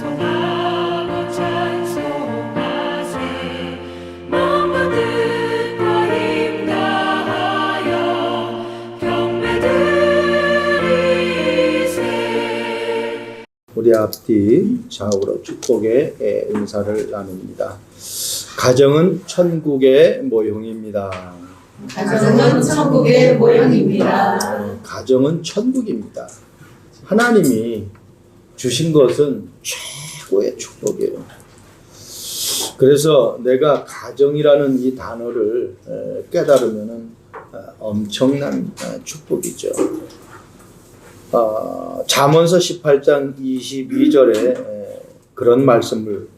찬송하고 찬송하세 마음과 뜻과 힘 다하여 경배드리세. 우리 앞뒤 좌우로 축복의 인사를 나눕니다. 가정은 천국의 모형입니다. 가정은 천국의 모형입니다. 가정은 천국입니다. 하나님이 주신 것은 최고의 축복이에요. 그래서 내가 가정이라는 이 단어를 깨달으면 엄청난 축복이죠. 잠언서 18장 22절에 그런 말씀을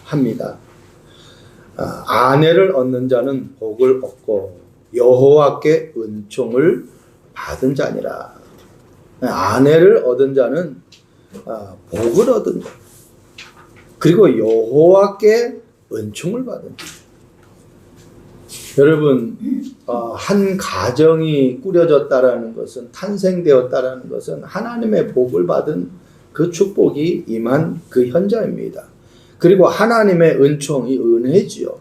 합니다. 아내를 얻는 자는 복을 얻고 여호와께 은총을 받은 자니라. 아내를 얻은 자는 복을 얻은 자, 그리고 여호와께 은총을 받은 자. 여러분, 한 가정이 꾸려졌다라는 것은, 탄생되었다라는 것은 하나님의 복을 받은 그 축복이 임한 그 현장입니다. 그리고 하나님의 은총이 은혜지요.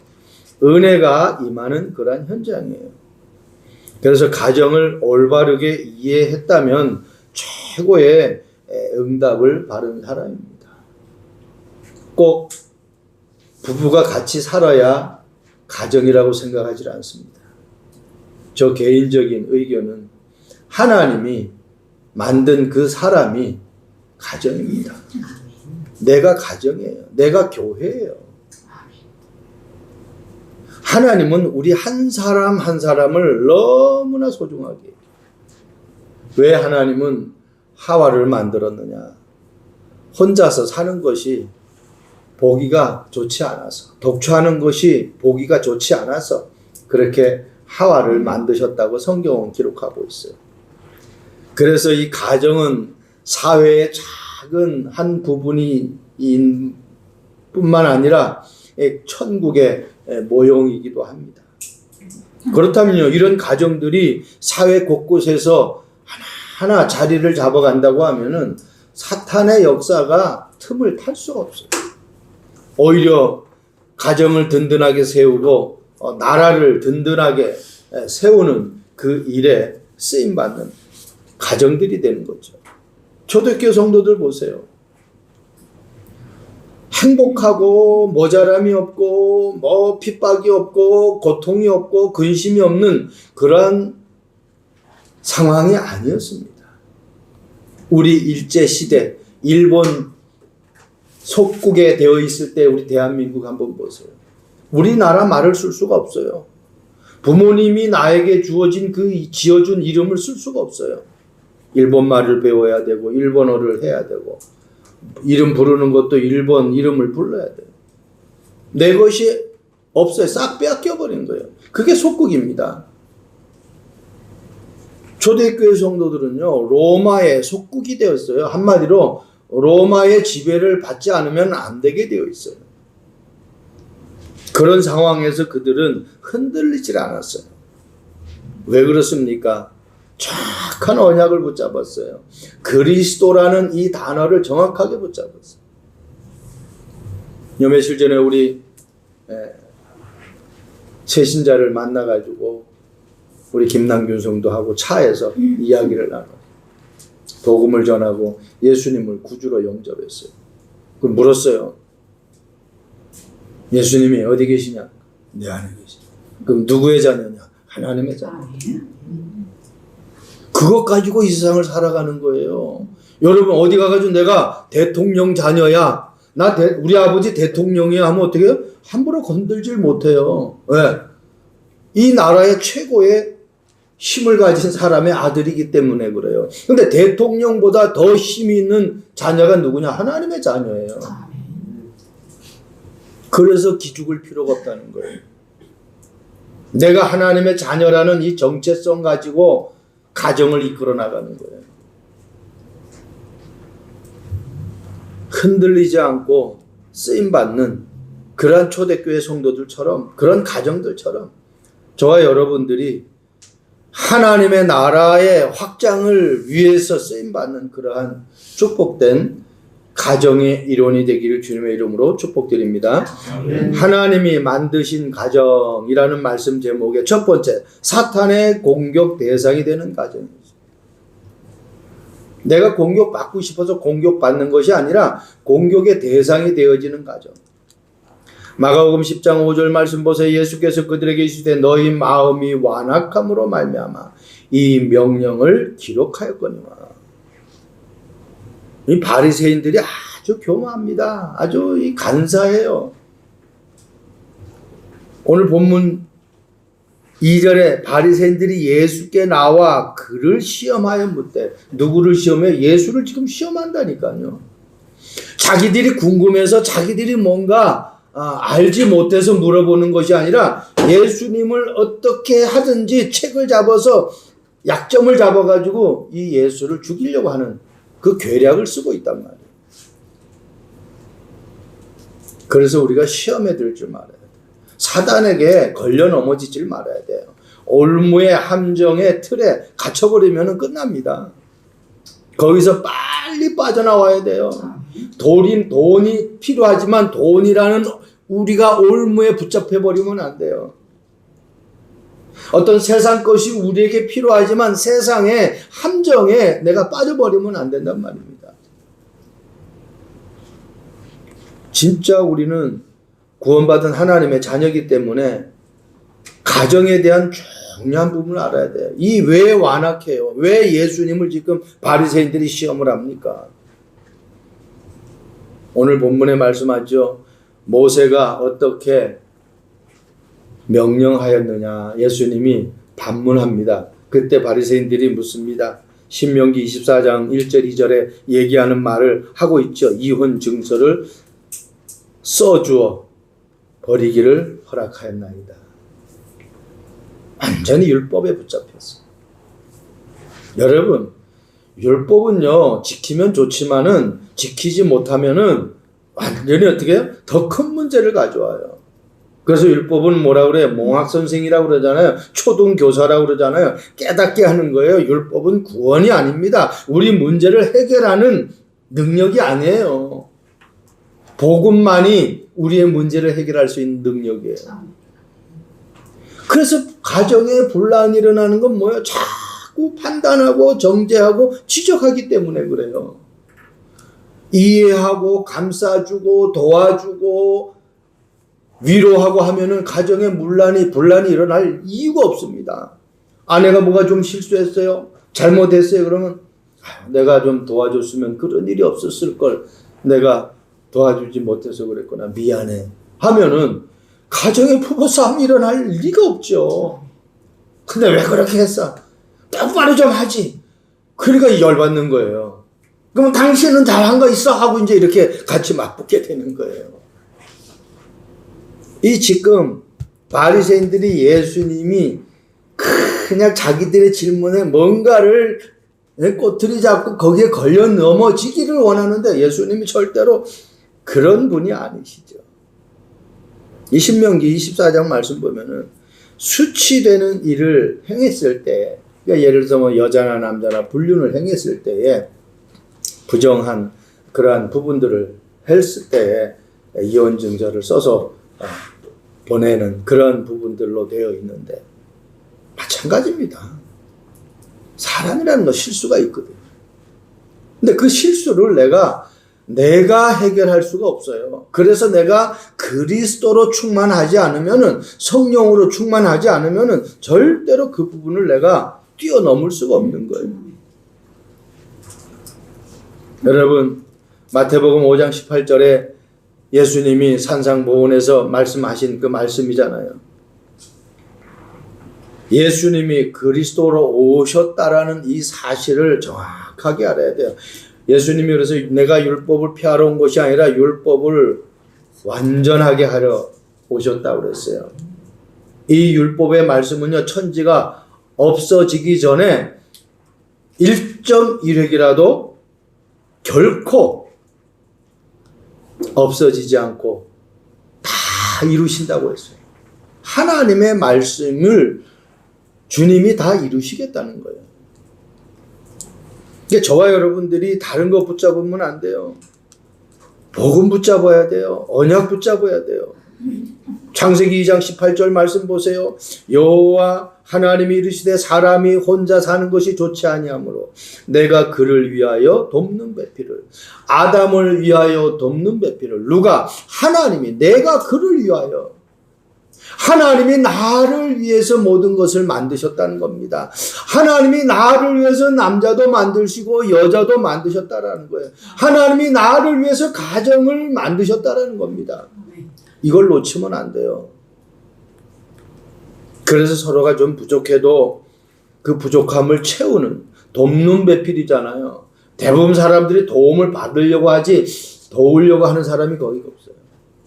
은혜가 임하는 그러한 현장이에요. 그래서 가정을 올바르게 이해했다면 최고의 응답을 받은 사람입니다. 꼭 부부가 같이 살아야 가정이라고 생각하지 않습니다. 저 개인적인 의견은 하나님이 만든 그 사람이 가정입니다. 내가 가정이에요. 내가 교회예요. 하나님은 우리 한 사람 한 사람을 너무나 소중하게 해요. 왜 하나님은 하와를 만들었느냐? 혼자서 사는 것이 보기가 좋지 않아서, 독초하는 것이 보기가 좋지 않아서 그렇게 하와를 만드셨다고 성경은 기록하고 있어요. 그래서 이 가정은 사회의 작은 한 부분이 뿐만 아니라 천국의 모형이기도 합니다. 그렇다면요, 이런 가정들이 사회 곳곳에서 하나하나 자리를 잡아간다고 하면은 사탄의 역사가 틈을 탈 수가 없어요. 오히려 가정을 든든하게 세우고 나라를 든든하게 세우는 그 일에 쓰임받는 가정들이 되는 거죠. 초대교회 성도들 보세요. 행복하고 모자람이 없고 뭐 핍박이 없고 고통이 없고 근심이 없는 그러한 상황이 아니었습니다. 우리 일제시대 일본 속국에 되어 있을 때 우리 대한민국 한번 보세요. 우리나라 말을 쓸 수가 없어요. 부모님이 나에게 주어진 그 지어준 이름을 쓸 수가 없어요. 일본 말을 배워야 되고 일본어를 해야 되고 이름 부르는 것도 일본 이름을 불러야 돼요. 내 것이 없어요. 싹 빼앗겨버린 거예요. 그게 속국입니다. 초대교회 성도들은요, 로마의 속국이 되었어요. 한마디로 로마의 지배를 받지 않으면 안 되게 되어 있어요. 그런 상황에서 그들은 흔들리질 않았어요. 왜 그렇습니까? 정확한 언약을 붙잡았어요. 그리스도라는 이 단어를 정확하게 붙잡았어요. 며칠 전에 우리 새신자를 만나가지고 우리 김남균 성도하고 차에서 이야기를 나눠요. 복음을 전하고 예수님을 구주로 영접했어요. 그럼 물었어요. 예수님이 어디 계시냐? 내 안에 계시냐? 그럼 누구의 자녀냐? 하나님의 자녀. 그것 가지고 이 세상을 살아가는 거예요. 여러분 어디 가가지고 내가 대통령 자녀야, 우리 아버지 대통령이야 하면 어떻게 해요? 함부로 건들질 못해요. 왜? 이 나라의 최고의 힘을 가진 사람의 아들이기 때문에 그래요. 근데 대통령보다 더 힘이 있는 자녀가 누구냐? 하나님의 자녀예요. 그래서 기죽을 필요가 없다는 거예요. 내가 하나님의 자녀라는 이 정체성 가지고 가정을 이끌어 나가는 거예요. 흔들리지 않고 쓰임받는 그러한 초대교회 성도들처럼, 그런 가정들처럼 저와 여러분들이 하나님의 나라의 확장을 위해서 쓰임받는 그러한 축복된 가정의 일원이 되기를 주님의 이름으로 축복드립니다. 하나님이 만드신 가정이라는 말씀 제목의 첫 번째, 사탄의 공격 대상이 되는 가정입니다. 내가 공격받고 싶어서 공격받는 것이 아니라 공격의 대상이 되어지는 가정. 마가복음 10장 5절 말씀 보세요. 예수께서 그들에게 이르시되 너희 마음이 완악함으로 말미암아 이 명령을 기록하였거니와. 이 바리새인들이 아주 교만합니다. 아주 간사해요. 오늘 본문 2절에 바리새인들이 예수께 나와 그를 시험하여 묻되, 누구를 시험해? 예수를 지금 시험한다니까요. 자기들이 궁금해서 자기들이 뭔가 알지 못해서 물어보는 것이 아니라 예수님을 어떻게 하든지 책을 잡아서 약점을 잡아가지고 이 예수를 죽이려고 하는 그 계략을 쓰고 있단 말이에요. 그래서 우리가 시험에 들 줄 말아야 돼요. 사단에게 걸려 넘어지질 말아야 돼요. 올무의 함정의 틀에 갇혀버리면 끝납니다. 거기서 빨리 빠져나와야 돼요. 돈이 필요하지만 돈이라는 우리가 올무에 붙잡혀버리면 안 돼요. 어떤 세상 것이 우리에게 필요하지만 세상의 함정에 내가 빠져버리면 안 된단 말입니다. 진짜 우리는 구원받은 하나님의 자녀이기 때문에 가정에 대한 중요한 부분을 알아야 돼요. 이 왜 완악해요? 왜 예수님을 지금 바리새인들이 시험을 합니까? 오늘 본문에 말씀하죠. 모세가 어떻게 명령하였느냐. 예수님이 반문합니다. 그때 바리새인들이 묻습니다. 신명기 24장 1절 2절에 얘기하는 말을 하고 있죠. 이혼 증서를 써주어 버리기를 허락하였나이다. 완전히 율법에 붙잡혔어요. 여러분, 율법은요 지키면 좋지만은 지키지 못하면은 완전히 어떻게 해요? 더 큰 문제를 가져와요. 그래서 율법은 뭐라 그래요? 몽학선생이라고 그러잖아요. 초등교사라고 그러잖아요. 깨닫게 하는 거예요. 율법은 구원이 아닙니다. 우리 문제를 해결하는 능력이 아니에요. 복음만이 우리의 문제를 해결할 수 있는 능력이에요. 그래서 가정에 분란이 일어나는 건 뭐예요? 자꾸 판단하고 정죄하고 지적하기 때문에 그래요. 이해하고 감싸주고 도와주고 위로하고 하면은 가정에 분란이 일어날 이유가 없습니다. 아내가 뭐가 좀 실수했어요? 잘못했어요? 그러면 내가 좀 도와줬으면 그런 일이 없었을 걸. 내가 도와주지 못해서 그랬구나. 미안해. 하면은 가정에 부부싸움이 일어날 리가 없죠. 근데 왜 그렇게 했어? 똑바로 좀 하지. 그러니까 열받는 거예요. 그러면 당신은 잘한 거 있어? 하고 이제 이렇게 같이 맞붙게 되는 거예요. 이 지금 바리새인들이 예수님이 그냥 자기들의 질문에 뭔가를 꼬투리 잡고 거기에 걸려 넘어지기를 원하는데 예수님이 절대로 그런 분이 아니시죠. 이 신명기 24장 말씀 보면은 수치되는 일을 행했을 때, 그러니까 예를 들어서 뭐 여자나 남자나 불륜을 행했을 때에 부정한 그러한 부분들을 했을 때에 이혼 증서를 써서 보내는 그런 부분들로 되어 있는데 마찬가지입니다. 사람이라는 건 실수가 있거든요. 근데 그 실수를 내가 해결할 수가 없어요. 그래서 내가 그리스도로 충만하지 않으면은, 성령으로 충만하지 않으면은 절대로 그 부분을 내가 뛰어넘을 수가 없는 거예요. 여러분, 마태복음 5장 18절에 예수님이 산상보훈에서 말씀하신 그 말씀이잖아요. 예수님이 그리스도로 오셨다라는 이 사실을 정확하게 알아야 돼요. 예수님이 그래서 내가 율법을 폐하러 온 것이 아니라 율법을 완전하게 하러 오셨다고 그랬어요. 이 율법의 말씀은요, 천지가 없어지기 전에 1.1획이라도 결코 없어지지 않고 다 이루신다고 했어요. 하나님의 말씀을 주님이 다 이루시겠다는 거예요. 그러니까 저와 여러분들이 다른 거 붙잡으면 안 돼요. 복음 붙잡아야 돼요. 언약 붙잡아야 돼요. 창세기 2장 18절 말씀 보세요. 여호와 하나님이 이르시되 사람이 혼자 사는 것이 좋지 아니하므로 내가 그를 위하여 돕는 배필을, 아담을 위하여 돕는 배필을, 누가? 하나님이, 내가 그를 위하여, 하나님이 나를 위해서 모든 것을 만드셨다는 겁니다. 하나님이 나를 위해서 남자도 만드시고 여자도 만드셨다라는 거예요. 하나님이 나를 위해서 가정을 만드셨다라는 겁니다. 이걸 놓치면 안 돼요. 그래서 서로가 좀 부족해도 그 부족함을 채우는, 돕는 배필이잖아요. 대부분 사람들이 도움을 받으려고 하지 도우려고 하는 사람이 거의 없어요.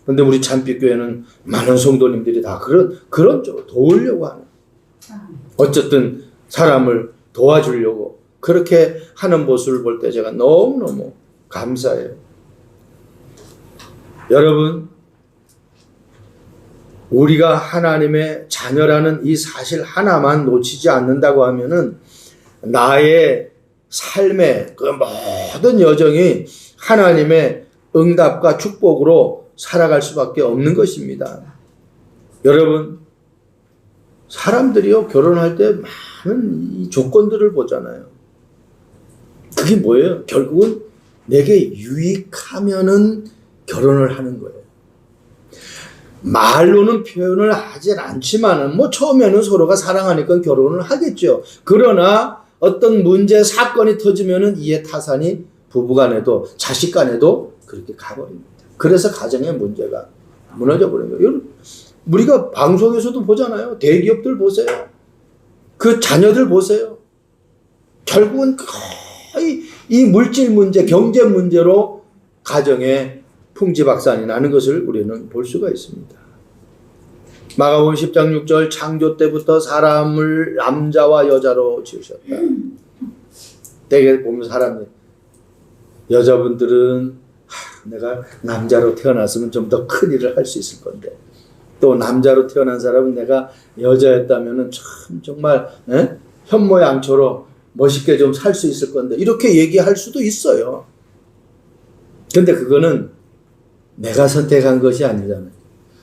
그런데 우리 참빛교회는 많은 성도님들이 다 그런 쪽으로 도우려고 하는, 어쨌든 사람을 도와주려고 그렇게 하는 모습을 볼 때 제가 너무너무 감사해요. 여러분, 우리가 하나님의 자녀라는 이 사실 하나만 놓치지 않는다고 하면은 나의 삶의 그 모든 여정이 하나님의 응답과 축복으로 살아갈 수밖에 없는 것입니다. 여러분, 사람들이요, 결혼할 때 많은 이 조건들을 보잖아요. 그게 뭐예요? 결국은 내게 유익하면은 결혼을 하는 거예요. 말로는 표현을 하진 않지만은 처음에는 서로가 사랑하니까 결혼을 하겠죠. 그러나 어떤 문제, 사건이 터지면은 이에 타산이 부부간에도 자식간에도 그렇게 가버립니다. 그래서 가정의 문제가 무너져 버린 거예요. 우리가 방송에서도 보잖아요. 대기업들 보세요. 그 자녀들 보세요. 결국은 거의 이 물질 문제, 경제 문제로 가정에 풍지박산이 나는 것을 우리는 볼 수가 있습니다. 마가복음 10장 6절, 창조 때부터 사람을 남자와 여자로 지으셨다. 대개 보면 사람들, 여자분들은 내가 남자로 태어났으면 좀 더 큰 일을 할 수 있을 건데, 또 남자로 태어난 사람은 내가 여자였다면 참 정말 현모양처로 멋있게 좀 살 수 있을 건데, 이렇게 얘기할 수도 있어요. 근데 그거는 내가 선택한 것이 아니잖아요.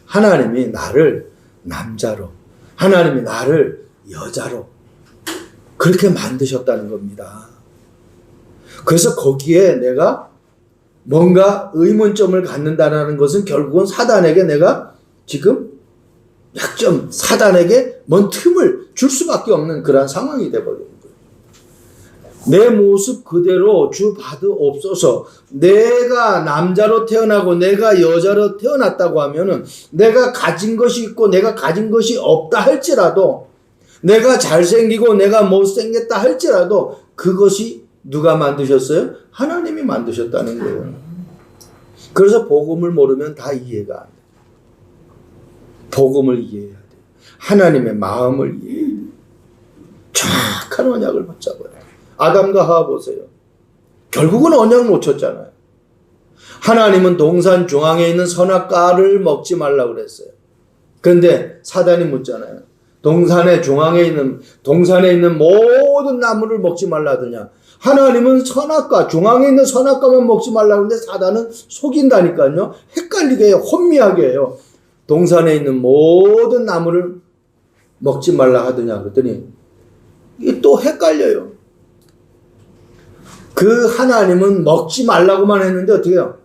하나님이 나를 남자로, 하나님이 나를 여자로 그렇게 만드셨다는 겁니다. 그래서 거기에 내가 뭔가 의문점을 갖는다는 것은 결국은 사단에게 내가 지금 약점, 사단에게 뭔 틈을 줄 수밖에 없는 그런 상황이 되어버리는 거예요. 내 모습 그대로 주 받으옵소서. 내가 남자로 태어나고 내가 여자로 태어났다고 하면은 내가 가진 것이 있고 내가 가진 것이 없다 할지라도, 내가 잘생기고 내가 못생겼다 할지라도 그것이 누가 만드셨어요? 하나님이 만드셨다는 거예요. 그래서 복음을 모르면 다 이해가 안 돼요. 복음을 이해해야 돼요. 하나님의 마음을 이해해야 돼요. 정확한 언약을 붙잡아요. 아담과 하와 보세요. 결국은 언약 놓쳤잖아요. 하나님은 동산 중앙에 있는 선악과를 먹지 말라고 그랬어요. 그런데 사단이 묻잖아요. 동산의 중앙에 있는, 동산에 있는 모든 나무를 먹지 말라 하더냐. 하나님은 선악과, 중앙에 있는 선악과만 먹지 말라고 하는데 사단은 속인다니까요. 헷갈리게 해요. 혼미하게 해요. 동산에 있는 모든 나무를 먹지 말라 하더냐 그랬더니 이게 또 헷갈려요. 그 하나님은 먹지 말라고만 했는데 어떻게 해요?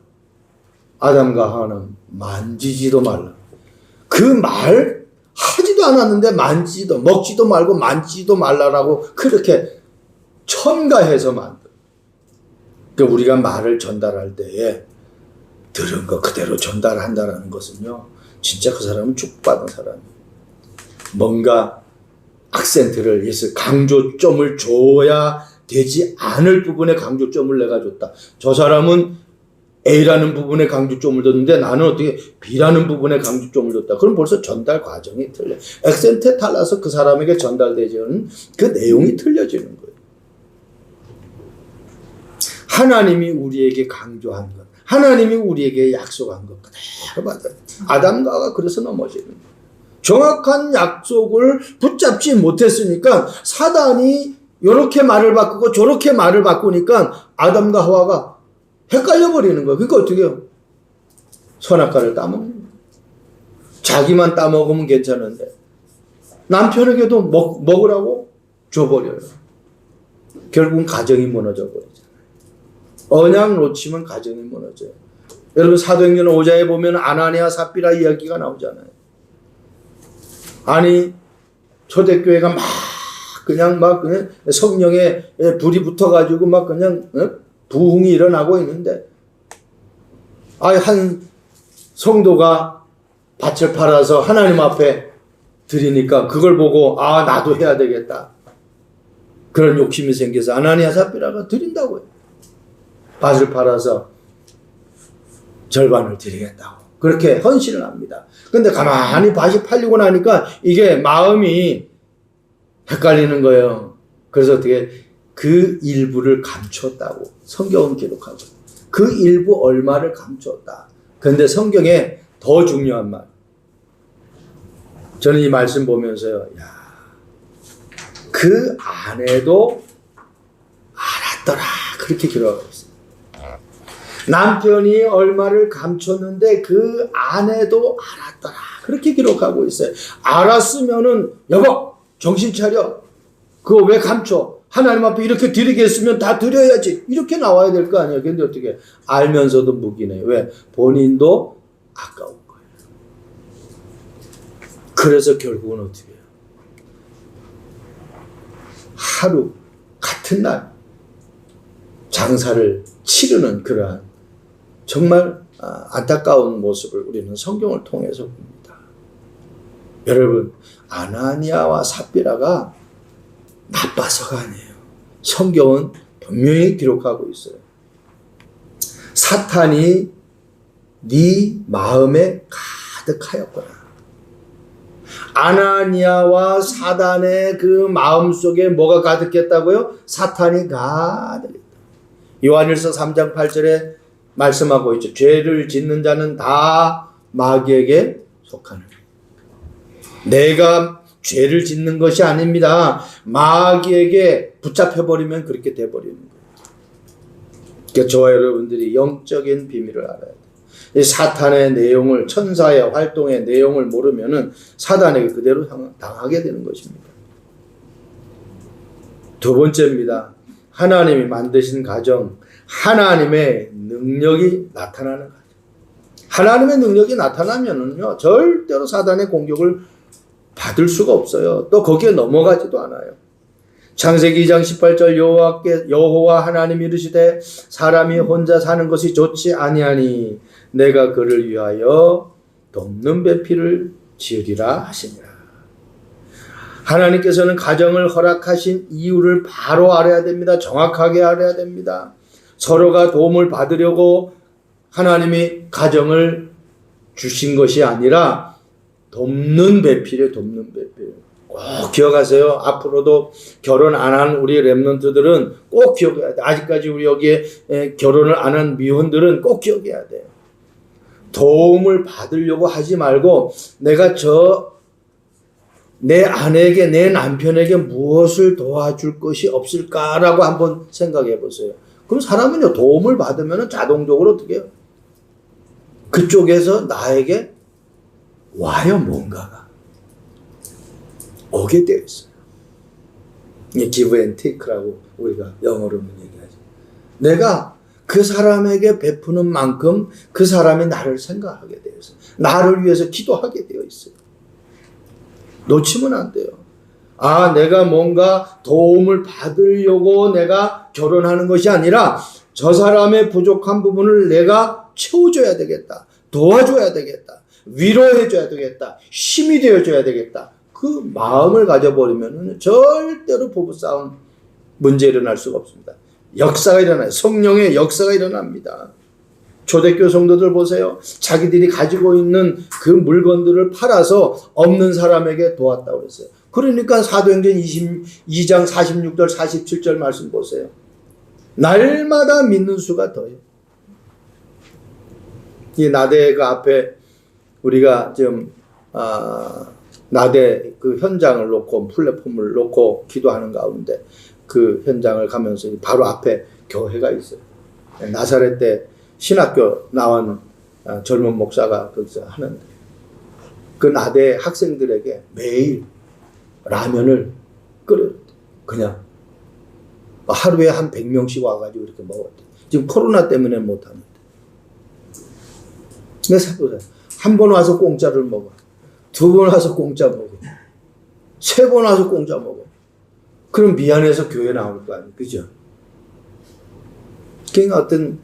아담과 하와는 만지지도 말라. 그 말 하지도 않았는데 만지지도, 먹지도 말고 만지지도 말라라고 그렇게 첨가해서 만들어. 그러니까 우리가 말을 전달할 때에 들은 거 그대로 전달한다는 것은요, 진짜 그 사람은 축복받은 사람이에요. 뭔가 악센트를 해서 강조점을 줘야 되지 않을 부분에 강조점을 내가 줬다. 저 사람은 A라는 부분에 강조점을 줬는데 나는 어떻게 B라는 부분에 강조점을 줬다. 그럼 벌써 전달 과정이 틀려. 액센트에 달라서 그 사람에게 전달되지 않은 그 내용이 틀려지는 거예요. 하나님이 우리에게 강조한 것, 하나님이 우리에게 약속한 것 그대로 받아요. 아담과 하와가 그래서 넘어지는 거예요. 정확한 약속을 붙잡지 못했으니까 사단이 이렇게 말을 바꾸고 저렇게 말을 바꾸니까 아담과 하와가 헷갈려 버리는 거예요. 그러니까 어떻게 해요? 선악과를 따먹는 거예요. 자기만 따먹으면 괜찮은데 남편에게도 먹으라고 줘버려요. 결국은 가정이 무너져 버리잖아요. 언약 놓치면 가정이 무너져요. 여러분 사도행전 5장에 보면 아나니아 삽비라 이야기가 나오잖아요. 아니 초대교회가 막 그냥 성령에 불이 붙어가지고 막 그냥 부흥이 일어나고 있는데 한 성도가 밭을 팔아서 하나님 앞에 드리니까 그걸 보고 나도 해야 되겠다. 그런 욕심이 생겨서 아나니아 삽비라가 드린다고 해요. 밭을 팔아서 절반을 드리겠다고. 그렇게 헌신을 합니다. 근데 가만히 밭이 팔리고 나니까 이게 마음이 헷갈리는 거예요. 그래서 어떻게 그 일부를 감췄다고 성경은 기록하고 그 일부 얼마를 감췄다. 그런데 성경에 더 중요한 말. 저는 이 말씀 보면서요. 그 아내도 알았더라. 그렇게 기록하고 있어요. 남편이 얼마를 감췄는데 그 아내도 알았더라. 그렇게 기록하고 있어요. 알았으면은 여보 정신 차려. 그거 왜 감춰? 하나님 앞에 이렇게 드리겠으면 다 드려야지. 이렇게 나와야 될 거 아니에요. 근데 어떻게 알면서도 묵이네요. 왜? 본인도 아까운 거예요. 그래서 결국은 어떻게 해요? 하루 같은 날 장사를 치르는 그러한 정말 안타까운 모습을 우리는 성경을 통해서 봅니다. 여러분 아나니아와 삽비라가 나빠서가 아니에요. 성경은 분명히 기록하고 있어요. 사탄이 네 마음에 가득하였구나. 아나니아와 사단의 그 마음속에 뭐가 가득했다고요? 사탄이 가득했다. 요한일서 3장 8절에 말씀하고 있죠. 죄를 짓는 자는 다 마귀에게 속하는. 내가 죄를 짓는 것이 아닙니다. 마귀에게 붙잡혀버리면 그렇게 돼버리는 거예요. 그러니까 저와 여러분들이 영적인 비밀을 알아야 돼요. 이 사탄의 내용을, 천사의 활동의 내용을 모르면은 사단에게 그대로 당하게 되는 것입니다. 두 번째입니다. 하나님이 만드신 가정, 하나님의 능력이 나타나는 가정. 하나님의 능력이 나타나면은요, 절대로 사단의 공격을 받을 수가 없어요. 또 거기에 넘어가지도 않아요. 창세기 2장 18절 여호와 하나님이 이르시되 사람이 혼자 사는 것이 좋지 아니하니 내가 그를 위하여 돕는 배필을 지으리라 하시니라. 하나님께서는 가정을 허락하신 이유를 바로 알아야 됩니다. 정확하게 알아야 됩니다. 서로가 도움을 받으려고 하나님이 가정을 주신 것이 아니라 돕는 배필이에요. 돕는 배필. 꼭 기억하세요. 앞으로도 결혼 안 한 우리 랩런트들은 꼭 기억해야 돼. 아직까지 우리 여기에 결혼을 안 한 미혼들은 꼭 기억해야 돼요. 도움을 받으려고 하지 말고 내가 내 아내에게, 내 남편에게 무엇을 도와줄 것이 없을까라고 한번 생각해 보세요. 그럼 사람은요, 도움을 받으면 자동적으로 어떻게 해요? 그쪽에서 나에게 와요, 뭔가가. 오게 되어 있어요. 이 give and take라고 우리가 영어로는 얘기하죠. 내가 그 사람에게 베푸는 만큼 그 사람이 나를 생각하게 되어 있어요. 나를 위해서 기도하게 되어 있어요. 놓치면 안 돼요. 내가 뭔가 도움을 받으려고 내가 결혼하는 것이 아니라 저 사람의 부족한 부분을 내가 채워줘야 되겠다. 도와줘야 되겠다. 위로해줘야 되겠다. 힘이 되어줘야 되겠다. 그 마음을 가져버리면 절대로 부부싸움 문제 일어날 수가 없습니다. 역사가 일어나요. 성령의 역사가 일어납니다. 초대교회 성도들 보세요. 자기들이 가지고 있는 그 물건들을 팔아서 없는 사람에게 도왔다고 그랬어요. 그러니까 사도행전 22장 46절 47절 말씀 보세요. 날마다 믿는 수가 더해요. 이 나대가 앞에 우리가 지금 나대 그 현장을 놓고 플랫폼을 놓고 기도하는 가운데 그 현장을 가면서 바로 앞에 교회가 있어요. 나사렛 때 신학교 나온 젊은 목사가 거기서 하는데 그 나대 학생들에게 매일 라면을 끓여 그냥 하루에 한 100명씩 와가지고 이렇게 먹었대. 지금 코로나 때문에 못하는데. 근데 생각해보세요. 한 번 와서 공짜를 먹어. 두 번 와서 공짜 먹어. 세 번 와서 공짜 먹어. 그럼 미안해서 교회 나올 거 아니에요. 그죠? 그러니까 어떤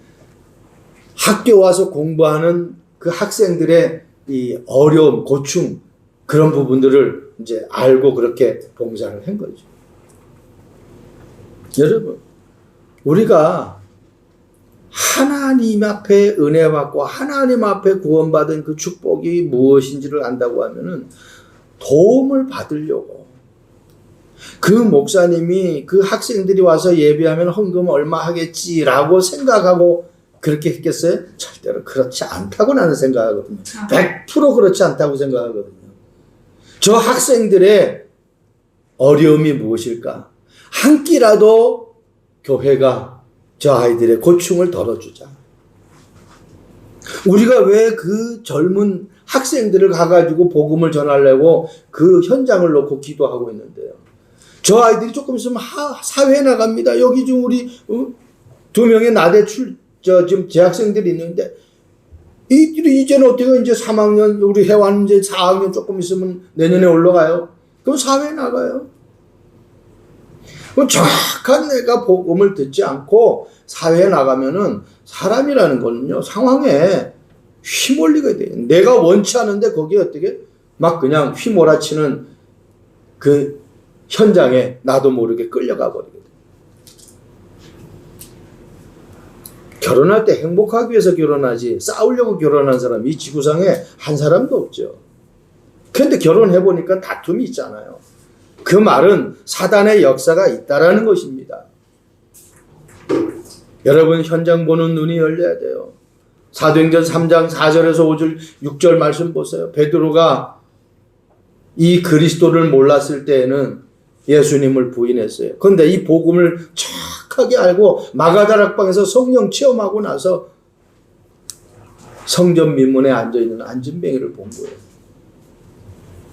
학교 와서 공부하는 그 학생들의 이 어려움, 고충, 그런 부분들을 이제 알고 그렇게 봉사를 한 거죠. 여러분, 우리가 하나님 앞에 은혜 받고 하나님 앞에 구원받은 그 축복이 무엇인지를 안다고 하면은 도움을 받으려고 그 목사님이 그 학생들이 와서 예배하면 헌금 얼마 하겠지라고 생각하고 그렇게 했겠어요? 절대로 그렇지 않다고 나는 생각하거든요. 100% 그렇지 않다고 생각하거든요. 저 학생들의 어려움이 무엇일까? 한 끼라도 교회가 저 아이들의 고충을 덜어주자. 우리가 왜 그 젊은 학생들을 가가지고 복음을 전하려고 그 현장을 놓고 기도하고 있는데요. 저 아이들이 조금 있으면 사회에 나갑니다. 여기 지금 우리 2명의 나대 지금 재학생들이 있는데 이제는 어떻게 이제 3학년 우리 해완 이제 4학년 조금 있으면 내년에 올라가요. 그럼 사회에 나가요. 그럼 정확한 내가 복음을 듣지 않고 사회에 나가면은 사람이라는 거는요 상황에 휘몰리게 돼요. 내가 원치 않은데 거기에 어떻게 막 그냥 휘몰아치는 그 현장에 나도 모르게 끌려가 버리게 돼요. 결혼할 때 행복하기 위해서 결혼하지 싸우려고 결혼한 사람이 이 지구상에 한 사람도 없죠. 그런데 결혼해보니까 다툼이 있잖아요. 그 말은 사단의 역사가 있다라는 것입니다. 여러분 현장 보는 눈이 열려야 돼요. 사도행전 3장 4절에서 5절 6절 말씀 보세요. 베드로가 이 그리스도를 몰랐을 때에는 예수님을 부인했어요. 그런데 이 복음을 정확하게 알고 마가다락방에서 성령 체험하고 나서 성전 민문에 앉아있는 안진뱅이를 본 거예요.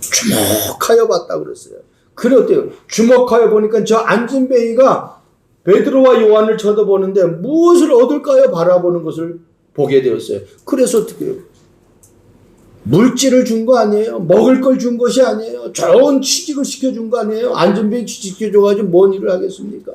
주목하여 봤다고 그랬어요. 그래 어때요? 주목하여 보니까 저 안진뱅이가 베드로와 요한을 쳐다보는데 무엇을 얻을까요? 바라보는 것을 보게 되었어요. 그래서 어떻게 해요? 물질을 준 거 아니에요? 먹을 걸 준 것이 아니에요? 좋은 취직을 시켜준 거 아니에요? 안진뱅이 취직시켜줘가지고 뭔 일을 하겠습니까?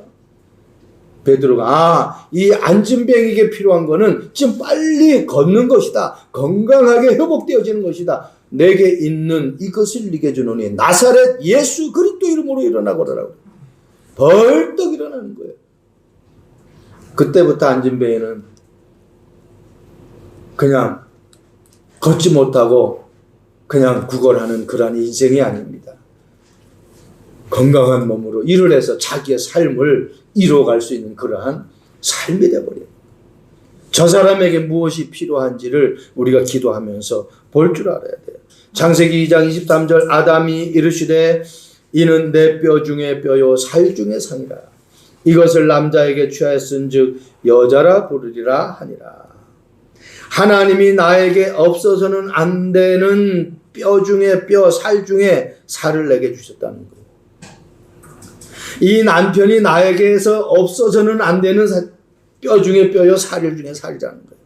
베드로가 이 안진뱅이에게 필요한 거는 지금 빨리 걷는 것이다. 건강하게 회복되어지는 것이다. 내게 있는 이것을 네게 주노니 나사렛 예수 그리스도 이름으로 일어나거라라고. 벌떡 일어나는 거예요. 그때부터 안진뱅이는 그냥 걷지 못하고 그냥 구걸하는 그러한 인생이 아닙니다. 건강한 몸으로 일을 해서 자기의 삶을 이루어갈 수 있는 그러한 삶이 되어버려요. 저 사람에게 무엇이 필요한지를 우리가 기도하면서 볼 줄 알아야 돼요. 창세기 2장 23절 아담이 이르시되 이는 내 뼈 중에 뼈요 살 중에 상이라. 이것을 남자에게 취하였은즉 여자라 부르리라 하니라. 하나님이 나에게 없어서는 안 되는 뼈 중에 뼈, 살 중에 살을 내게 주셨다는 거예요. 이 남편이 나에게서 없어서는 안 되는 뼈 중에 뼈요, 살 중에 살이라는 거예요.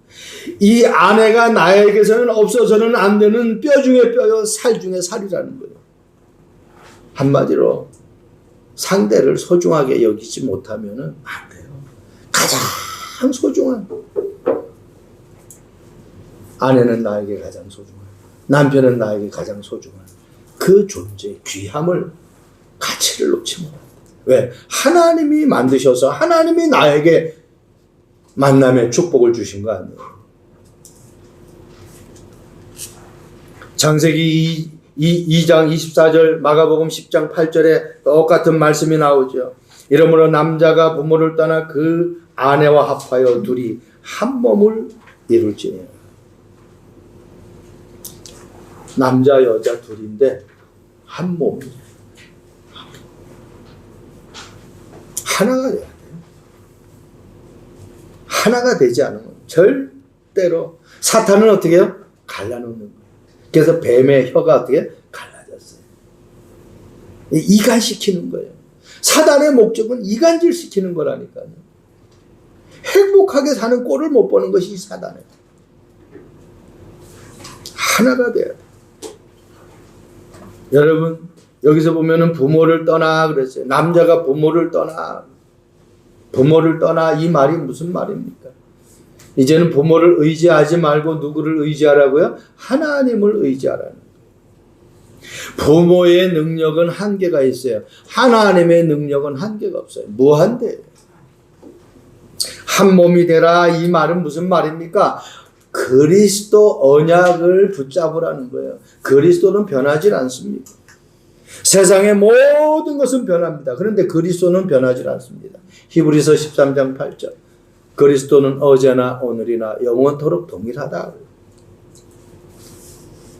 이 아내가 나에게서는 없어서는 안 되는 뼈 중에 뼈요, 살 중에 살이라는 거예요. 한마디로 상대를 소중하게 여기지 못하면 안 돼요. 가장 소중한 아내는 나에게 가장 소중한, 남편은 나에게 가장 소중한 그 존재의 귀함을, 가치를 놓지 못한다. 왜? 하나님이 만드셔서 하나님이 나에게 만남의 축복을 주신 거 아니에요. 창세기 2장 24절, 마가복음 10장 8절에 똑같은 말씀이 나오죠. 이러므로 남자가 부모를 떠나 그 아내와 합하여 둘이 한 몸을 이룰지니라. 남자 여자 둘인데 한 몸이에요. 하나가 돼야 돼요. 하나가 되지 않으면 절대로. 사탄은 어떻게 해요? 갈라놓는 거예요. 그래서 뱀의 혀가 어떻게 갈라졌어요. 이간시키는 거예요. 사단의 목적은 이간질시키는 거라니까요. 행복하게 사는 꼴을 못 보는 것이 사단이에요. 하나가 돼야 돼요. 여러분, 여기서 보면은 부모를 떠나 그랬어요. 남자가 부모를 떠나. 부모를 떠나 이 말이 무슨 말입니까? 이제는 부모를 의지하지 말고 누구를 의지하라고요? 하나님을 의지하라는 거예요. 부모의 능력은 한계가 있어요. 하나님의 능력은 한계가 없어요. 무한대예요. 한 몸이 되라 이 말은 무슨 말입니까? 그리스도 언약을 붙잡으라는 거예요. 그리스도는 변하지 않습니다. 세상의 모든 것은 변합니다. 그런데 그리스도는 변하지 않습니다. 히브리서 13장 8절. 그리스도는 어제나 오늘이나 영원토록 동일하다.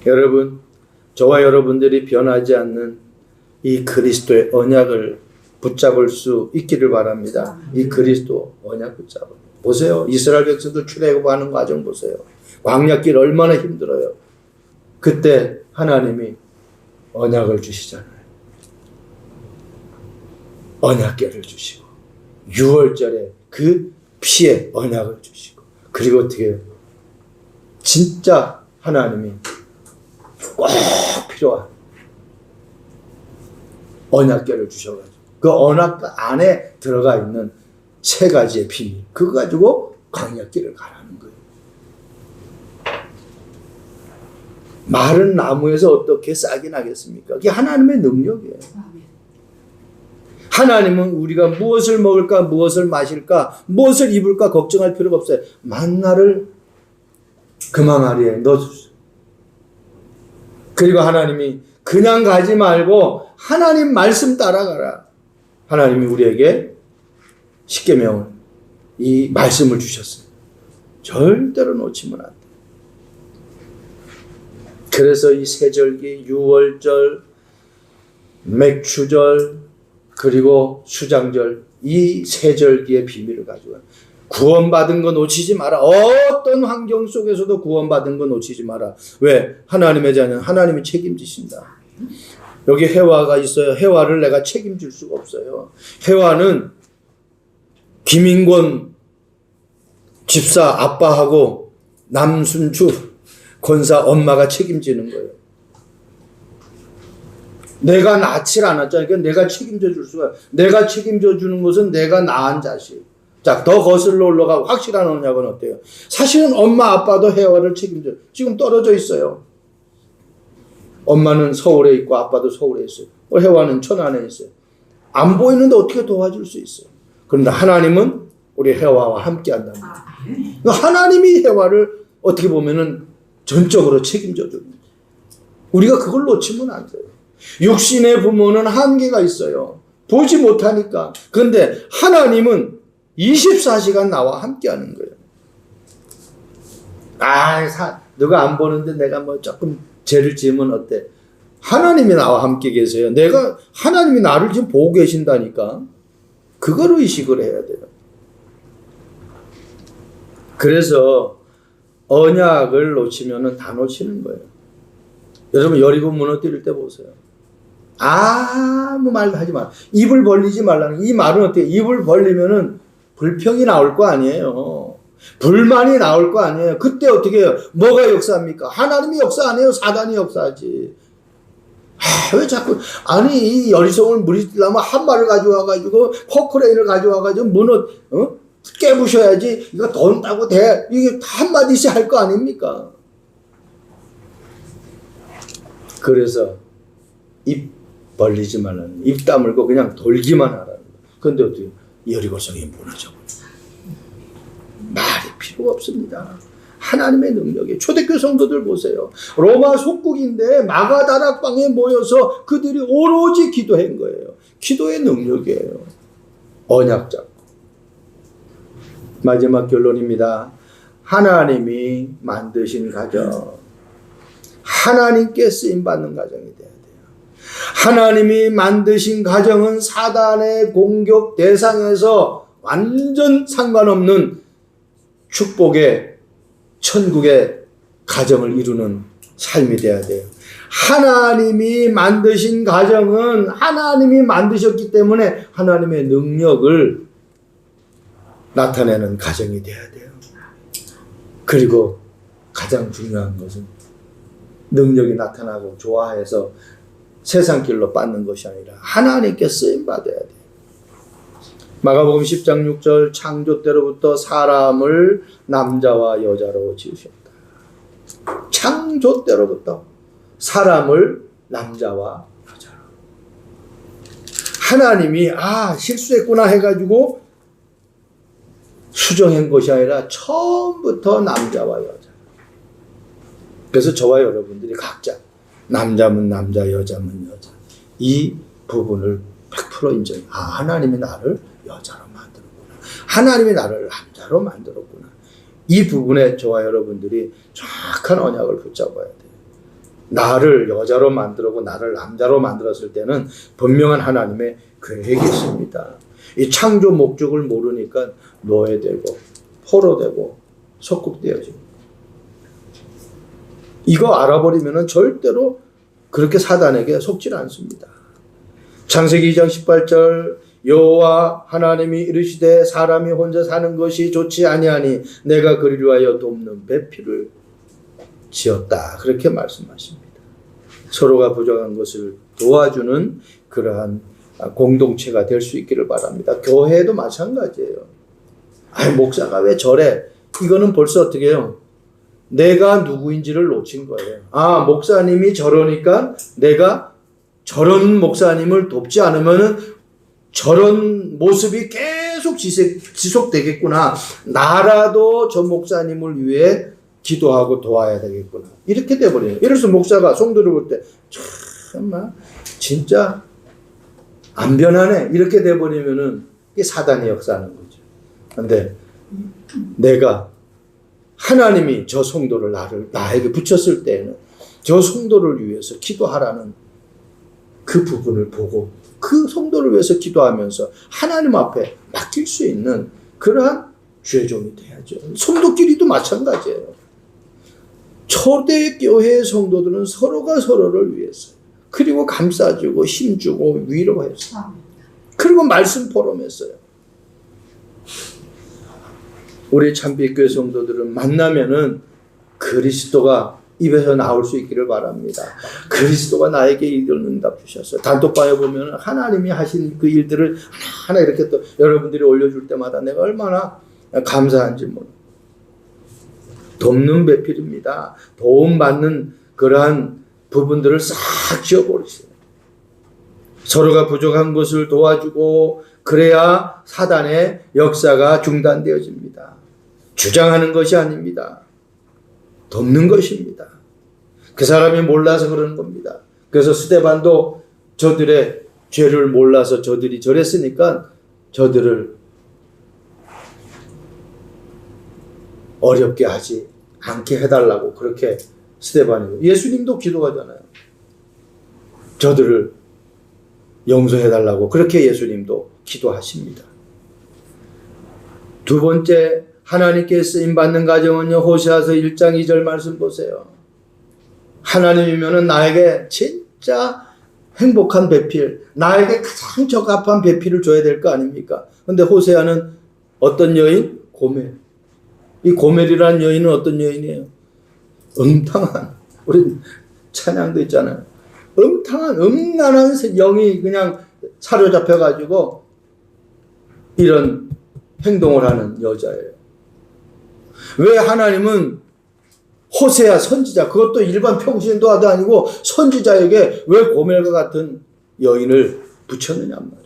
여러분, 저와 여러분들이 변하지 않는 이 그리스도의 언약을 붙잡을 수 있기를 바랍니다. 이 그리스도 언약 붙잡아. 보세요. 이스라엘 백성들 출애굽하는 과정 보세요. 광야길 얼마나 힘들어요. 그때 하나님이 언약을 주시잖아요. 언약궤를 주시고 6월절에 그 피에 언약을 주시고 그리고 어떻게 해요? 진짜 하나님이 꼭 필요한 언약궤를 주셔가지고 그 언약 안에 들어가 있는 세 가지의 비밀 그거 가지고 광야길을 가라는 거예요. 마른 나무에서 어떻게 싹이 나겠습니까? 그게 하나님의 능력이에요. 하나님은 우리가 무엇을 먹을까, 무엇을 마실까, 무엇을 입을까 걱정할 필요가 없어요. 만나를 금항아리에 넣어주세요. 그리고 하나님이 그냥 가지 말고 하나님 말씀 따라가라. 하나님이 우리에게 십계명을 이 말씀을 주셨어요. 절대로 놓치면 안 돼요. 그래서 이 세절기, 유월절, 맥추절, 그리고 수장절 이 세절기의 비밀을 가지고 구원받은 거 놓치지 마라. 어떤 환경 속에서도 구원받은 거 놓치지 마라. 왜? 하나님의 자는 하나님이 책임지신다. 여기 해와가 있어요. 해와를 내가 책임질 수가 없어요. 해와는 김인권 집사 아빠하고 남순주 권사 엄마가 책임지는 거예요. 내가 낳질 않았잖아요. 그러니까 내가 책임져 줄 수가. 내가 책임져 주는 것은 내가 낳은 자식. 자, 더 거슬러 올라가고 확실한 언약은 어때요? 사실은 엄마 아빠도 해와를 책임져. 지금 떨어져 있어요. 엄마는 서울에 있고 아빠도 서울에 있어요. 해와는 천안에 있어요. 안 보이는데 어떻게 도와줄 수 있어요? 그런데 하나님은 우리 해와와 함께 한답니다. 하나님이 해와를 어떻게 보면은 전적으로 책임져 줍니다. 우리가 그걸 놓치면 안 돼요. 육신의 부모는 한계가 있어요. 보지 못하니까. 그런데 하나님은 24시간 나와 함께 하는 거예요. 누가 안 보는데 내가 뭐 조금 죄를 지으면 어때? 하나님이 나와 함께 계세요. 하나님이 나를 지금 보고 계신다니까. 그걸 의식을 해야 돼요. 그래서 언약을 놓치면은 다 놓치는 거예요. 여러분 여리고 무너뜨릴 때 보세요. 아무 말도 하지 마. 입을 벌리지 말라는 이 말은 어때요? 입을 벌리면은 불평이 나올 거 아니에요. 불만이 나올 거 아니에요. 그때 어떻게 해요? 뭐가 역사합니까? 하나님이 역사 안 해요. 사단이 역사하지. 왜 자꾸 이 여리송을 무너뜨리려면 한 말을 가져와가지고 포크레인을 가져와가지고 깨부셔야지. 이거 돈 따고 이게 한마디씩 할 거 아닙니까? 그래서 입 벌리지 말라는 입 다물고 그냥 돌기만 하라는 거예요. 그런데 어떻게 여리고성이 무너져버려요. 말이 필요가 없습니다. 하나님의 능력이 초대교회 성도들 보세요. 로마 속국인데 마가다락방에 모여서 그들이 오로지 기도한 거예요. 기도의 능력이에요. 언약 잡고. 마지막 결론입니다. 하나님이 만드신 가정. 하나님께 쓰임받는 가정이 돼야 돼요. 하나님이 만드신 가정은 사단의 공격 대상에서 완전 상관없는 축복의 천국의 가정을 이루는 삶이 돼야 돼요. 하나님이 만드신 가정은 하나님이 만드셨기 때문에 하나님의 능력을 나타내는 가정이 돼야 돼요. 그리고 가장 중요한 것은 능력이 나타나고 좋아해서 세상 길로 빠는 것이 아니라 하나님께 쓰임 받아야 돼요. 마가복음 10장 6절 창조 때로부터 사람을 남자와 여자로 지으셨다. 창조 때로부터 사람을 남자와 여자로. 하나님이 실수했구나 해가지고 수정한 것이 아니라 처음부터 남자와 여자. 그래서 저와 여러분들이 각자 남자면 남자, 여자면 여자. 이 부분을 100% 인정해. 하나님이 나를 여자로 만들었구나. 하나님이 나를 남자로 만들었구나. 이 부분에 저와 여러분들이 정확한 언약을 붙잡아야 돼요. 나를 여자로 만들었고 나를 남자로 만들었을 때는 분명한 하나님의 계획이 있습니다. 이 창조 목적을 모르니까 노예되고 포로되고 속국되어집니다. 이거 알아버리면 절대로 그렇게 사단에게 속지 않습니다. 창세기 2장 18절 여호와 하나님이 이르시되 사람이 혼자 사는 것이 좋지 아니하니 내가 그를 위하여 돕는 배필을 지었다. 그렇게 말씀하십니다. 서로가 부족한 것을 도와주는 그러한 공동체가 될 수 있기를 바랍니다. 교회도 마찬가지예요. 목사가 왜 저래? 이거는 벌써 어떻게 해요? 내가 누구인지를 놓친 거예요. 목사님이 저러니까 내가 저런 목사님을 돕지 않으면은 저런 모습이 계속 지속되겠구나. 나라도 저 목사님을 위해 기도하고 도와야 되겠구나. 이렇게 돼버려요. 예를 들어서 목사가 성도를 볼 때 정말 진짜 안 변하네. 이렇게 돼버리면은 이게 사단의 역사하는 거죠. 근데 내가 하나님이 저 성도를 나에게 붙였을 때에는 저 성도를 위해서 기도하라는 그 부분을 보고 그 성도를 위해서 기도하면서 하나님 앞에 맡길 수 있는 그러한 죄종이 돼야죠. 성도끼리도 마찬가지예요. 초대 교회의 성도들은 서로가 서로를 위해서 그리고 감싸주고 힘주고 위로해서 그리고 말씀 포럼했어요. 우리 참빛교회 성도들은 만나면은 그리스도가 입에서 나올 수 있기를 바랍니다. 그리스도가 나에게 이들 응답 주셨어요. 단톡방에 보면 하나님이 하신 그 일들을 하나하나 이렇게 또 여러분들이 올려줄 때마다 내가 얼마나 감사한지 몰라요. 돕는 배필입니다. 도움받는 그러한 부분들을 싹 지워버리세요. 서로가 부족한 것을 도와주고 그래야 사단의 역사가 중단되어집니다. 주장하는 것이 아닙니다. 돕는 것입니다. 그 사람이 몰라서 그러는 겁니다. 그래서 스데반도 저들의 죄를 몰라서 저들이 저랬으니까 저들을 어렵게 하지 않게 해달라고 그렇게 스데반이 예수님도 기도하잖아요. 저들을 용서해달라고 그렇게 예수님도 기도하십니다. 두 번째 하나님께 쓰임받는 가정은요. 호세아서 1장 2절 말씀 보세요. 하나님이면은 나에게 진짜 행복한 배필, 나에게 가장 적합한 배필을 줘야 될 거 아닙니까? 근데 호세아는 어떤 여인? 고멜. 이 고멜이라는 여인은 어떤 여인이에요? 음탕한, 우리 찬양도 있잖아요. 음란한 영이 그냥 사로잡혀가지고 이런 행동을 하는 여자예요. 왜 하나님은 호세아 선지자, 그것도 일반 평신도도 아니고 선지자에게 왜 고멜과 같은 여인을 붙였느냐 말이에요.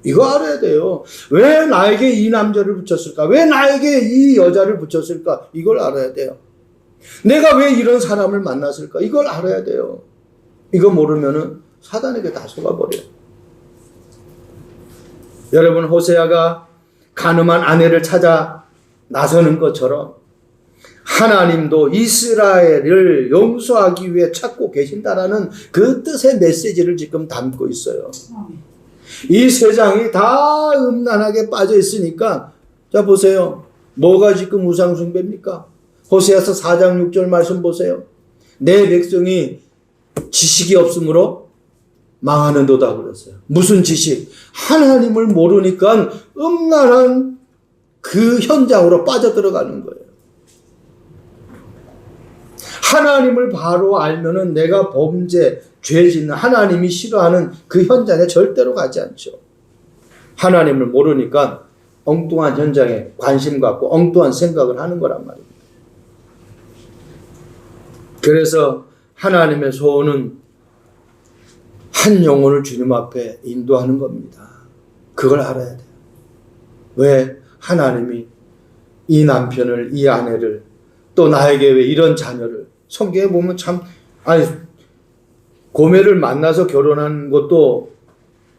이거 알아야 돼요. 왜 나에게 이 남자를 붙였을까? 왜 나에게 이 여자를 붙였을까? 이걸 알아야 돼요. 내가 왜 이런 사람을 만났을까? 이걸 알아야 돼요. 이거 모르면은 사단에게 다 속아버려요. 여러분, 호세아가 가늠한 아내를 찾아 나서는 것처럼 하나님도 이스라엘을 용서하기 위해 찾고 계신다라는 그 뜻의 메시지를 지금 담고 있어요. 이 세상이 다 음란하게 빠져 있으니까 자 보세요. 뭐가 지금 우상숭배입니까? 호세아서 4장 6절 말씀 보세요. 내 백성이 지식이 없으므로 망하는도다 그랬어요. 무슨 지식? 하나님을 모르니까 음란한 그 현장으로 빠져들어가는 거예요. 하나님을 바로 알면은 내가 범죄, 죄 짓는 하나님이 싫어하는 그 현장에 절대로 가지 않죠. 하나님을 모르니까 엉뚱한 현장에 관심 갖고 엉뚱한 생각을 하는 거란 말입니다. 그래서 하나님의 소원은 한 영혼을 주님 앞에 인도하는 겁니다. 그걸 알아야 돼요. 왜 하나님이 이 남편을, 이 아내를, 또 나에게 왜 이런 자녀를, 성경에 보면 참, 아니, 고매를 만나서 결혼한 것도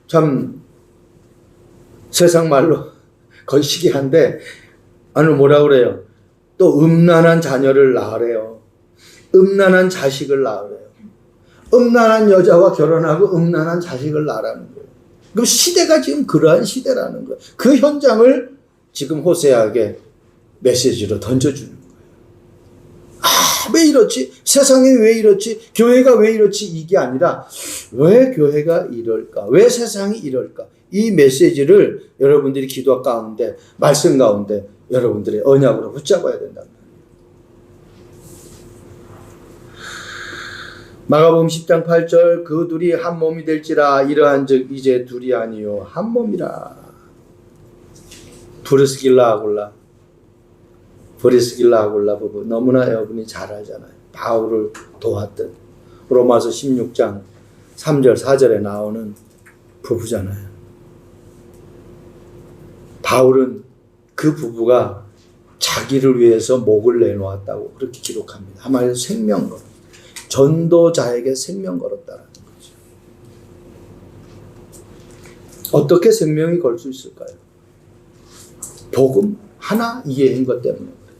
참 세상 말로 거시기한데, 아니, 뭐라 그래요? 또 음란한 자녀를 낳으래요. 음란한 자식을 낳으래요. 음란한 여자와 결혼하고 음란한 자식을 낳으라는 거예요. 그럼 시대가 지금 그러한 시대라는 거예요. 그 현장을 지금 호세아에게 메시지로 던져주는 거예요. 아, 왜 이렇지? 세상이 왜 이렇지? 교회가 왜 이렇지? 이게 아니라 왜 교회가 이럴까? 왜 세상이 이럴까? 이 메시지를 여러분들이 기도 가운데, 말씀 가운데 여러분들의 언약으로 붙잡아야 된다. 마가복음 10장 8절 그 둘이 한 몸이 될지라 이러한즉 이제 둘이 아니요 한 몸이라. 브리스길라 아굴라 부부 너무나 여러분이 잘 알잖아요. 바울을 도왔던 로마서 16장 3절 4절에 나오는 부부잖아요. 바울은 그 부부가 자기를 위해서 목을 내놓았다고 그렇게 기록합니다. 한마디로 생명 걸어. 전도자에게 생명 걸었다는 거죠. 어떻게 생명이 걸 수 있을까요? 복음 하나 이해한 것 때문에 그래요.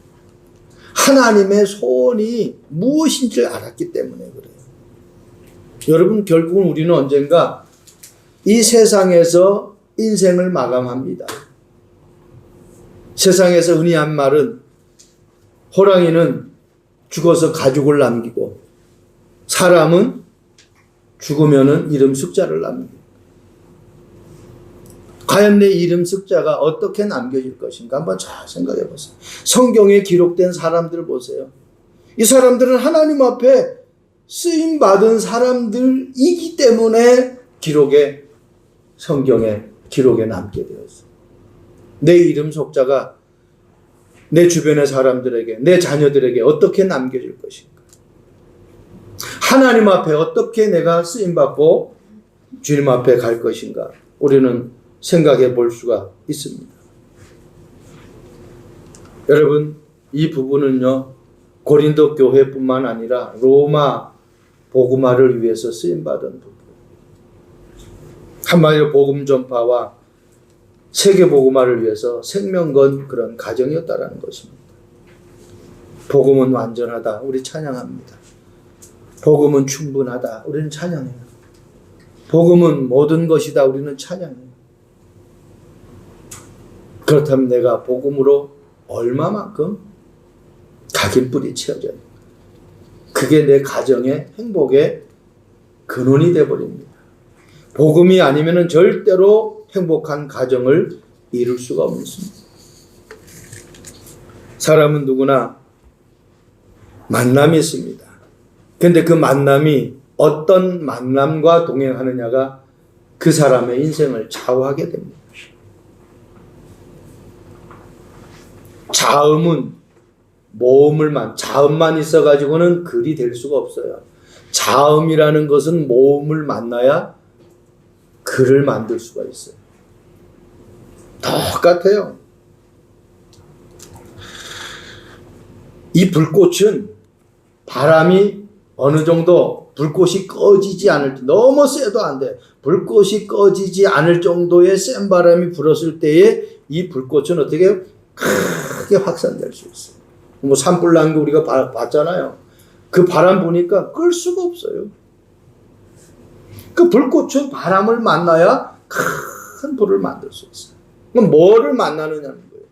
하나님의 소원이 무엇인지를 알았기 때문에 그래요. 여러분, 결국은 우리는 언젠가 이 세상에서 인생을 마감합니다. 세상에서 흔히 한 말은 호랑이는 죽어서 가죽을 남기고 사람은 죽으면은 이름 숫자를 남깁니다. 과연 내 이름 숫자가 어떻게 남겨질 것인가 한번 잘 생각해 보세요. 성경에 기록된 사람들 보세요. 이 사람들은 하나님 앞에 쓰임 받은 사람들이기 때문에 성경의 기록에 남게 되었어요. 내 이름 숫자가 내 주변의 사람들에게, 내 자녀들에게 어떻게 남겨질 것인가? 하나님 앞에 어떻게 내가 쓰임받고 주님 앞에 갈 것인가? 우리는 생각해 볼 수가 있습니다. 여러분, 이 부분은요, 고린도 교회뿐만 아니라 로마 복음화를 위해서 쓰임받은 부분. 한마디로 복음 전파와 세계 복음화를 위해서 생명 건 그런 가정이었다라는 것입니다. 복음은 완전하다. 우리 찬양합니다. 복음은 충분하다. 우리는 찬양해요. 복음은 모든 것이다. 우리는 찬양해요. 그렇다면 내가 복음으로 얼마만큼 각인뿔이 채워져야 됩니다. 그게 내 가정의 행복의 근원이 되어버립니다. 복음이 아니면 절대로 행복한 가정을 이룰 수가 없습니다. 사람은 누구나 만남이 있습니다. 근데 그 만남이 어떤 만남과 동행하느냐가 그 사람의 인생을 좌우하게 됩니다. 자음만 있어가지고는 글이 될 수가 없어요. 자음이라는 것은 모음을 만나야 글을 만들 수가 있어요. 똑같아요. 이 불꽃은 바람이 어느 정도 불꽃이 꺼지지 않을 때, 너무 세도 안 돼. 불꽃이 꺼지지 않을 정도의 센 바람이 불었을 때에 이 불꽃은 어떻게 크게 확산될 수 있어요. 뭐 산불 난 거 우리가 봤잖아요. 그 바람 보니까 끌 수가 없어요. 그 불꽃은 바람을 만나야 큰 불을 만들 수 있어요. 그럼 뭐를 만나느냐는 거예요.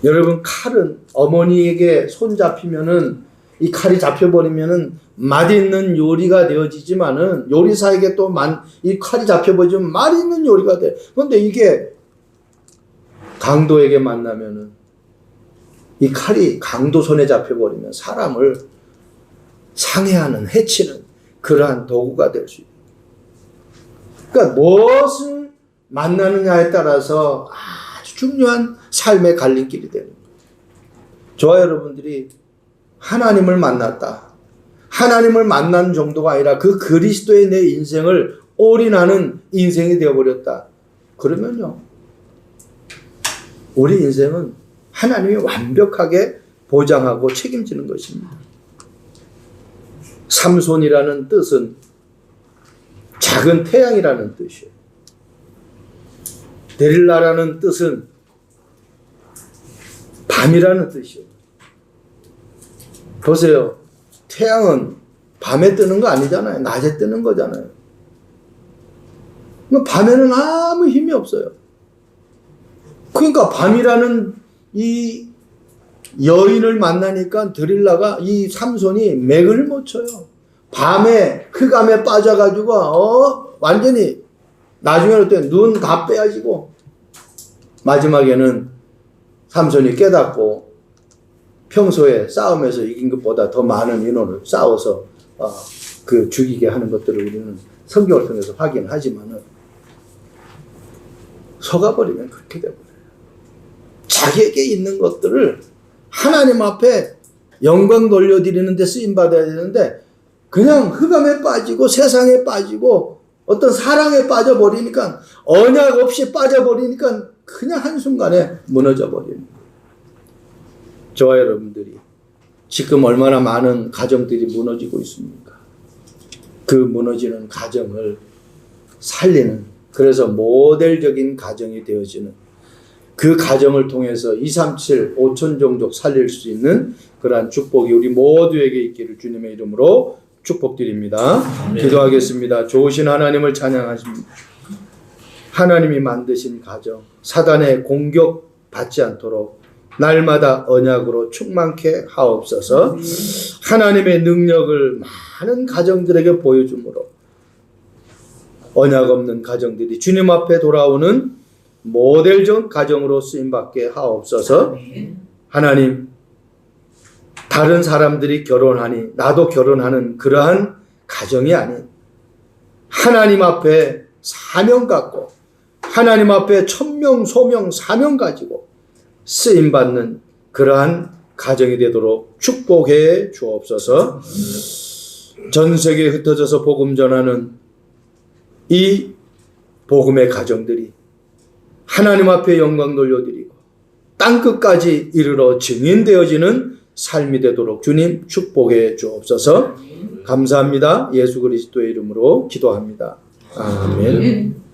여러분, 칼은 어머니에게 손 잡히면은, 이 칼이 잡혀버리면은 맛있는 요리가 되어지지만은, 요리사에게 또 이 칼이 잡혀버리면 맛있는 요리가 돼. 그런데 이게 강도에게 만나면은, 이 칼이 강도 손에 잡혀버리면 사람을 상해하는, 해치는 그러한 도구가 될 수 있어요. 그러니까 무엇을 만나느냐에 따라서 아주 중요한 삶의 갈림길이 되는 거예요. 저와 여러분들이 하나님을 만났다. 하나님을 만난 정도가 아니라 그 그리스도의 내 인생을 올인하는 인생이 되어버렸다. 그러면요, 우리 인생은 하나님이 완벽하게 보장하고 책임지는 것입니다. 삼손이라는 뜻은 작은 태양이라는 뜻이에요. 데릴라라는 뜻은 밤이라는 뜻이에요. 보세요. 태양은 밤에 뜨는 거 아니잖아요. 낮에 뜨는 거잖아요. 밤에는 아무 힘이 없어요. 그러니까 밤이라는 이 여인을 만나니까 데릴라가, 이 삼손이 맥을 못 쳐요. 밤에 흑암에 빠져가지고 완전히 나중에는 또 눈 다 빼가지고 마지막에는 삼손이 깨닫고 평소에 싸움에서 이긴 것보다 더 많은 인원을 싸워서 죽이게 하는 것들을 우리는 성경을 통해서 확인하지만은, 속아버리면 그렇게 되버려요. 자기에게 있는 것들을 하나님 앞에 영광 돌려드리는 데 쓰임받아야 되는데, 그냥 흑암에 빠지고 세상에 빠지고 어떤 사랑에 빠져버리니까, 언약 없이 빠져버리니까 그냥 한순간에 무너져 버리는 거예요. 저와 여러분들이 지금 얼마나 많은 가정들이 무너지고 있습니까? 그 무너지는 가정을 살리는, 그래서 모델적인 가정이 되어지는, 그 가정을 통해서 237, 5천 종족 살릴 수 있는 그러한 축복이 우리 모두에게 있기를 주님의 이름으로 축복드립니다. 기도하겠습니다. 좋으신 하나님을 찬양하십니다. 하나님이 만드신 가정, 사단의 공격받지 않도록 날마다 언약으로 충만케 하옵소서. 하나님의 능력을 많은 가정들에게 보여주므로 언약 없는 가정들이 주님 앞에 돌아오는 모델적 가정으로 쓰임받게 하옵소서. 하나님, 다른 사람들이 결혼하니 나도 결혼하는 그러한 가정이 아닌, 하나님 앞에 사명 갖고 하나님 앞에 천명 소명 사명 가지고 쓰임받는 그러한 가정이 되도록 축복해 주옵소서. 전 세계에 흩어져서 복음 전하는 이 복음의 가정들이 하나님 앞에 영광 돌려드리고 땅끝까지 이르러 증인되어지는 삶이 되도록 주님 축복해 주옵소서. 감사합니다. 예수 그리스도의 이름으로 기도합니다. 아멘.